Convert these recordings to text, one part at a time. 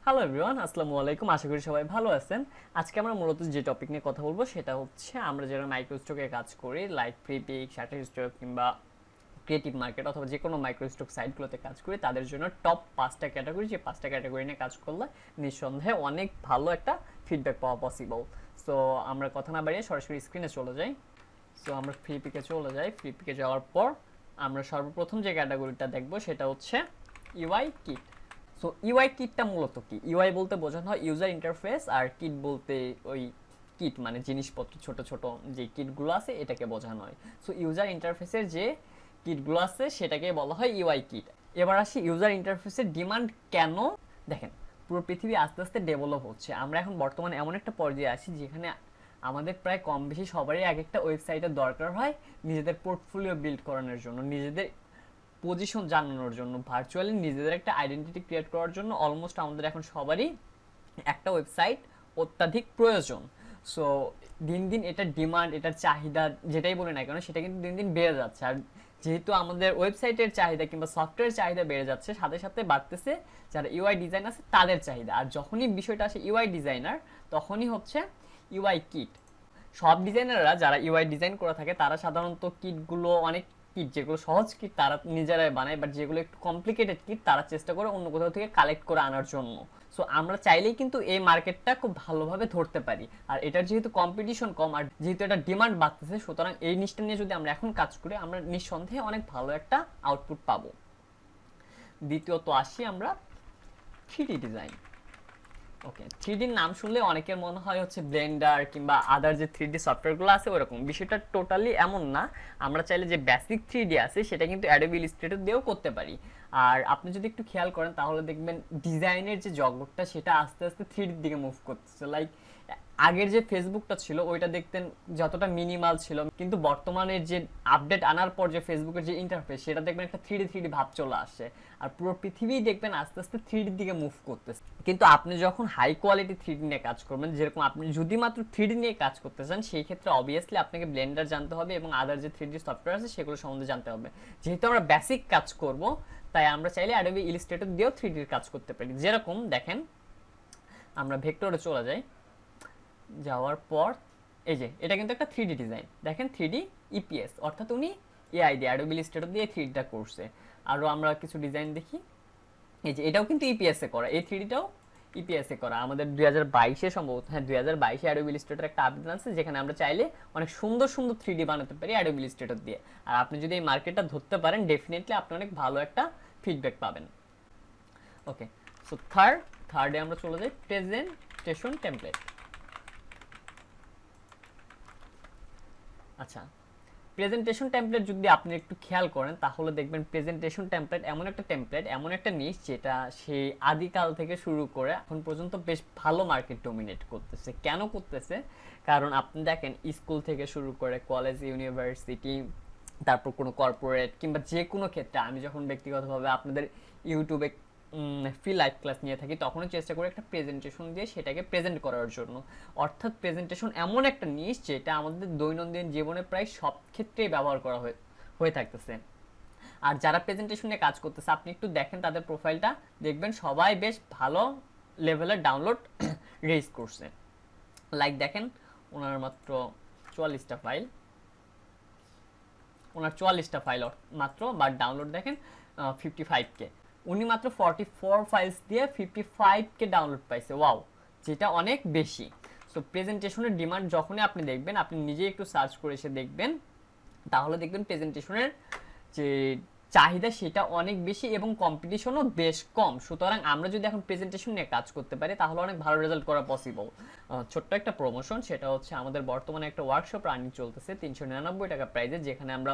Hello everyone, আসসালামু আলাইকুম। আশা করি সবাই ভালো আছেন। আজকে আমরা মূলত যে টপিক নিয়ে কথা বলবো সেটা হচ্ছে আমরা যারা মাইক্রোস্টকে কাজ করি, লাইক ফ্রিপিক, শাটারস্টক কিংবা ক্রিয়েটিভ মার্কেট অথবা যে কোনো মাইক্রোস্টক সাইটগুলোতে কাজ করি, তাদের জন্য টপ 5টা ক্যাটাগরি, যে 5টা ক্যাটাগরি নিয়ে কাজ করলে নিঃসন্দেহে অনেক ভালো একটা ফিডব্যাক পাওয়া পসিবল। সো আমরা কথা না বাড়িয়ে সরাসরি স্ক্রিনে চলে যাই। সো আমরা ফ্রিপিকে চলে যাই। ফ্রিপিকে যাওয়ার পর আমরা সর্বপ্রথম যে ক্যাটাগরিটা দেখবো সেটা হচ্ছে ইউআই কিট। সো ইউআই কিটটা মূলত কি? ইউআই বলতে বোঝানো হয় ইউজার ইন্টারফেস, আর কিট বলতে ওই কিট মানে জিনিসপত্র, ছোট ছোট যে কিটগুলো আছে এটাকে বোঝানো হয়। সো ইউজার ইন্টারফেসের যে কিটগুলো আছে সেটাকে বলা হয় ইউআই কিট। এবার আসি ইউজার ইন্টারফেসের ডিমান্ড কেন। দেখেন, পুরো পৃথিবী আস্তে আস্তে ডেভেলপ হচ্ছে। আমরা এখন বর্তমানে এমন একটা পর্যায়ে আছি যেখানে আমাদের প্রায় কম বেশি সবারই এক একটা ওয়েবসাইটের দরকার হয় নিজেদের পোর্টফোলিও বিল্ড করানোর জন্য, নিজেদের পজিশন জানানোর জন্য, ভার্চুয়ালি নিজেদের একটা আইডেন্টিটি ক্রিয়েট করার জন্য। অলমোস্ট আমাদের এখন সবারই একটা ওয়েবসাইট অত্যাধিক প্রয়োজন। সো দিন দিন এটার ডিমান্ড, এটার চাহিদা যেটাই বলি না কেন, সেটা কিন্তু দিন দিন বেড়ে যাচ্ছে। আর যেহেতু আমাদের ওয়েবসাইটের চাহিদা কিংবা সফটওয়্যার চাহিদা বেড়ে যাচ্ছে, সাথে সাথে বাড়তেছে যারা ইউআই ডিজাইন আছে তাদের চাহিদা। আর যখনই বিষয়টা আসে ইউআই ডিজাইনার, তখনই হচ্ছে ইউআই কিট। সব ডিজাইনাররা যারা ইউআই ডিজাইন করে থাকে তারা সাধারণত কিটগুলো, অনেক কিট যেগুলো সহজ কিট তারা নিজেরাই বানায়, বাট যেগুলো একটু কমপ্লিকেটেড কিট তারা চেষ্টা করে অন্য কোথাও থেকে কালেক্ট করে আনার জন্য। সো আমরা চাইলেই কিন্তু এই মার্কেটটা খুব ভালোভাবে ধরতে পারি। আর এটার যেহেতু কম্পিটিশন কম আর যেহেতু এটা ডিমান্ড বাড়তেছে, সুতরাং এই জিনিসটা নিয়ে যদি আমরা এখন কাজ করি, আমরা নিঃসন্দেহে অনেক ভালো একটা আউটপুট পাবো। দ্বিতীয়ত আসি আমরা 3D ডিজাইন। ওকে, 3ডির নাম শুনলে অনেকের মনে হয় হচ্ছে ব্লেন্ডার কিংবা আদার যে 3ডি সফটওয়্যারগুলো আছে ওরকম। বিষয়টা টোটালি এমন না। আমরা চাইলে যে বেসিক 3ডি আছে সেটা কিন্তু অ্যাডোবি ইলাস্ট্রেটর দিয়েও করতে পারি। আর আপনি যদি একটু খেয়াল করেন তাহলে দেখবেন ডিজাইনের যে জগৎটা সেটা আস্তে আস্তে 3ডির দিকে মুভ করতেছে। লাইক আগের যে ফেসবুকটা ছিল ওইটা দেখতেন যতটা মিনিমাল ছিল, কিন্তু বর্তমানে যে আপডেট আনার পর যে ফেসবুকের যে ইন্টারফেস সেটা দেখবেন একটা 3ডি ভাব চলে আসে। আর পুরো পৃথিবী দেখবেন আস্তে আস্তে 3ডির দিকে মুভ করতেছে। কিন্তু আপনি যখন হাই কোয়ালিটি 3ডি নিয়ে কাজ করবেন, যেরকম আপনি যদি মাত্র 3ডি নিয়ে কাজ করতে চান, সেই ক্ষেত্রে অবভিয়াসলি আপনাকে ব্লেন্ডার জানতে হবে এবং আদার যে 3ডি সফটওয়্যার আছে সেগুলো সম্বন্ধে জানতে হবে। যেহেতু আমরা বেসিক কাজ করব, তাই আমরা চাইলে অ্যাডোবি ইলাস্ট্রেটর দিয়েও 3ডির কাজ করতে পারি। যেরকম দেখেন, আমরা ভেক্টরে চলে যাই। যাওয়ার পর এই যে এটা কিন্তু একটা 3ডি ডিজাইন, দেখেন 3ডি ইপিএস, অর্থাৎ উনি এআই দিয়ে অ্যাডোবি ইলাস্ট্রেটর দিয়ে 3ডিটা করছে। আরও আমরা কিছু ডিজাইন দেখি। এই যে এটাও কিন্তু ইপিএসে করা, এই 3ডিটাও ইপিএসে করা। আমাদের 2022-এ সম্ভবত, হ্যাঁ 2022-এ অ্যাডোবি ইলাস্ট্রেটর একটা আপডেট আছে যেখানে আমরা চাইলে অনেক সুন্দর সুন্দর 3ডি বানাতে পারি অ্যাডোবি ইলাস্ট্রেটর দিয়ে। আর আপনি যদি এই মার্কেটটা ধরতে পারেন, ডেফিনেটলি আপনি অনেক ভালো একটা ফিডব্যাক পাবেন। ওকে, সো থার্ডে আমরা চলে যাই প্রেজেন্টেশন টেমপ্লেট। আচ্ছা, প্রেজেন্টেশন টেমপ্লেট যদি আপনি একটু খেয়াল করেন তাহলে দেখবেন প্রেজেন্টেশন টেমপ্লেট এমন একটা টেমপ্লেট, এমন একটা নিশ যেটা সেই আদিকাল থেকে শুরু করে এখন পর্যন্ত বেশ ভালো মার্কেট ডমিনেট করতেছে। কেন করতেছে? কারণ আপনি দেখেন স্কুল থেকে শুরু করে কলেজ, ইউনিভার্সিটি, তারপর কোনো কর্পোরেট কিংবা যে কোনো ক্ষেত্রে, আমি যখন ব্যক্তিগতভাবে আপনাদের ইউটিউবে ফ্রি লাইভ ক্লাস নিয়ে থাকি তখনও চেষ্টা করি একটা প্রেজেন্টেশন দিয়ে সেটাকে প্রেজেন্ট করার জন্য। অর্থাৎ প্রেজেন্টেশন এমন একটা জিনিস যেটা আমাদের দৈনন্দিন জীবনে প্রায় সব ক্ষেত্রেই ব্যবহার করা হয়ে থাকতেছে। আর যারা প্রেজেন্টেশন নিয়ে কাজ করতেছে আপনি একটু দেখেন তাদের প্রোফাইলটা, দেখবেন সবাই বেশ ভালো লেভেলের ডাউনলোড রেজ করছে। লাইক দেখেন ওনার মাত্র 44টা ফাইল, ওনার 44টা ফাইল মাত্র, বাট ডাউনলোড দেখেন 55K। উনি মাত্র 44 ফাইলস দিয়ে 55K ডাউনলোড পাইছে। ওয়াও, যেটা অনেক বেশি। সো প্রেজেন্টেশনের ডিমান্ড যখনই আপনি দেখবেন, আপনি নিজেই একটু সার্চ করে এসে দেখবেন, তাহলে দেখবেন প্রেজেন্টেশনের যে চাহিদা সেটা অনেক বেশি এবং কম্পিটিশনও বেশ কম। সুতরাং আমরা যদি এখন প্রেজেন্টেশন নিয়ে কাজ করতে পারি তাহলে অনেক ভালো রেজাল্ট করা পসিবল। ছোট্ট একটা প্রমোশন, সেটা হচ্ছে আমাদের বর্তমানে একটা ওয়ার্কশপ রানিং চলতেছে 399 টাকা প্রাইজে, যেখানে আমরা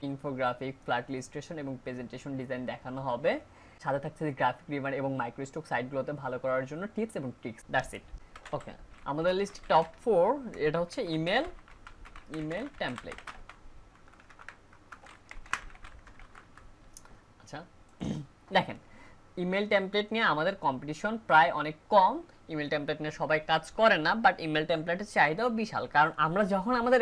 ইনফোগ্রাফিক, ফ্ল্যাট ইলাস্ট্রেশন এবং প্রেজেন্টেশন ডিজাইন দেখানো হবে। সাথে থাকছে যে গ্রাফিক রিভার এবং মাইক্রোস্টক সাইটগুলোতে ভালো করার জন্য টিপস এবং ট্রিক্স। That's it. ওকে, আমাদের লিস্ট টপ 4, এটা হচ্ছে ইমেল টেমপ্লেট। আচ্ছা, দেখেন ইমেল টেমপ্লেট নিয়ে আমাদের কম্পিটিশন প্রায় অনেক কম। ইমেল টেমপ্লেট নিয়ে সবাই কাজ করে না, বাট ইমেল টেমপ্লেটের চাহিদাও বিশাল। কারণ আমরা যখন আমাদের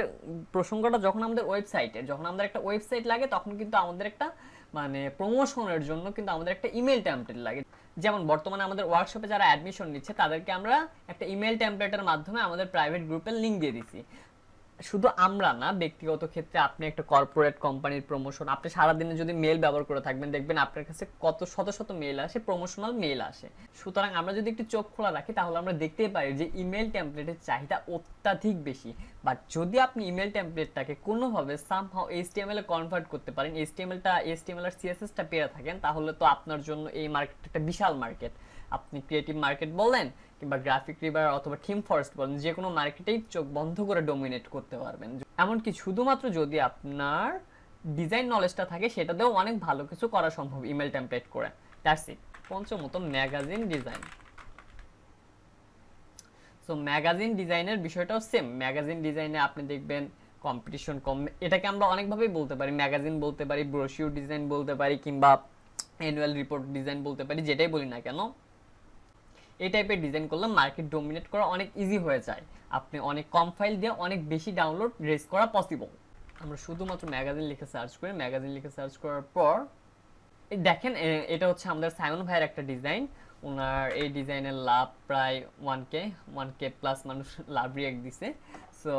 প্রসঙ্গটা যখন আমাদের ওয়েবসাইটে, যখন আমাদের একটা ওয়েবসাইট লাগে তখন কিন্তু আমাদের একটা মানে প্রমোশনের জন্য কিন্তু আমাদের একটা ইমেল টেমপ্লেট লাগে। যেমন বর্তমানে আমাদের ওয়ার্কশপে যারা অ্যাডমিশন নিচ্ছে তাদেরকে আমরা একটা ইমেল টেমপ্লেটের মাধ্যমে আমাদের প্রাইভেট গ্রুপের লিঙ্ক দিয়ে দিছি। শুধু আমরা না, ব্যক্তিগত ক্ষেত্রে আপনি একটা কর্পোরেট কোম্পানির প্রমোশন, আপনি সারাদিনে যদি মেল ব্যবহার করে থাকবেন দেখবেন আপনার কাছে কত শত শত মেল আসে, প্রমোশনাল মেল আসে। সুতরাং আমরা যদি একটু চোখ খোলা রাখি তাহলে আমরা দেখতেই পারি যে ইমেল টেমপ্লেটের চাহিদা অত্যাধিক বেশি। বাট যদি আপনি ইমেল টেমপ্লেটটাকে কোনোভাবে সামহাও এইচটিএমএল এ কনভার্ট করতে পারেন, এইচটিএমএল আর সিএসএসটা পেয়ে থাকেন, তাহলে তো আপনার জন্য এই মার্কেট একটা বিশাল মার্কেট। আপনি ক্রিয়েটিভ মার্কেট বলেন কিংবা গ্রাফিক রিভার অথবা থিম ফরেস্ট বলেন, যে কোনো মার্কেটেই চোখ বন্ধ করে ডোমিনেট করতে পারবেন। এমনকি শুধুমাত্র যদি আপনার ডিজাইন নলেজটা থাকে সেটাতেও অনেক ভালো কিছু করা সম্ভব ইমেল টেমপ্লেট করে। That's it. পঞ্চমত, ম্যাগাজিন ডিজাইন। সো ম্যাগাজিন ডিজাইনের বিষয়টাও সেম। ম্যাগাজিন ডিজাইনে আপনি দেখবেন কম্পিটিশন কম। এটাকে আমরা অনেকভাবেই বলতে পারি, ম্যাগাজিন বলতে পারি, ব্রোশিউর ডিজাইন বলতে পারি, কিংবা অ্যানুয়াল রিপোর্ট ডিজাইন বলতে পারি, যেটাই বলি না কেন। এই টাইপের ডিজাইন করলে মার্কেট ডোমিনেট করা অনেক ইজি হয়ে যায়। আপনি অনেক কম ফাইল দিয়ে অনেক বেশি ডাউনলোড রেজ করা পসিবল। আমরা শুধুমাত্র ম্যাগাজিন লিখে সার্চ করি। ম্যাগাজিন লিখে সার্চ করার পর দেখেন এটা হচ্ছে আমাদের সাইমন ভাইয়ের একটা ডিজাইন। ওনার এই ডিজাইনের লাভ প্রায় 1K প্লাস মানুষ লাভ রিয়াক্ট দিছে। সো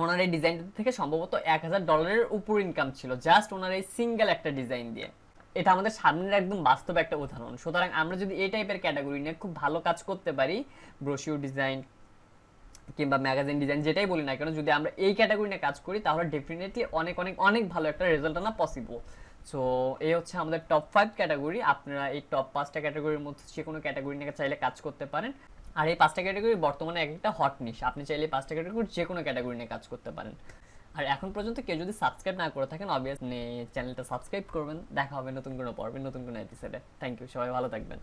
ওনার এই ডিজাইনটা থেকে সম্ভবত $1000 উপর ইনকাম ছিল জাস্ট ওনার এই সিঙ্গেল একটা ডিজাইন দিয়ে। এটা আমাদের সামনের একদম বাস্তব একটা উদাহরণ। সুতরাং আমরা যদি এই টাইপের ক্যাটাগরি নিয়ে খুব ভালো কাজ করতে পারি, ব্রোশিউর ডিজাইন কিংবা ম্যাগাজিন ডিজাইন যেটাই বলি না কেন, যদি আমরা এই ক্যাটাগরি নিয়ে কাজ করি তাহলে ডেফিনেটলি অনেক অনেক অনেক ভালো একটা রেজাল্ট আনা পসিবল। সো এই হচ্ছে আমাদের টপ 5 ক্যাটাগরি। আপনারা এই টপ 5টা ক্যাটাগরির মধ্যে যে কোনো ক্যাটাগরি নিয়ে চাইলে কাজ করতে পারেন। আর এই 5টা ক্যাটাগরি বর্তমানে একটা হট নিশ, আপনি চাইলে 5টা ক্যাটাগরি যে কোনো ক্যাটাগরি নিয়ে কাজ করতে পারেন। আর এখন পর্যন্ত কেউ যদি সাবস্ক্রাইব না করে থাকেন অবভিয়াসলি চ্যানেলটা সাবস্ক্রাইব করবেন। দেখা হবে নতুন কোনো পর্বে, নতুন কোনো এপিসোডে। থ্যাংক ইউ, সবাই ভালো থাকবেন।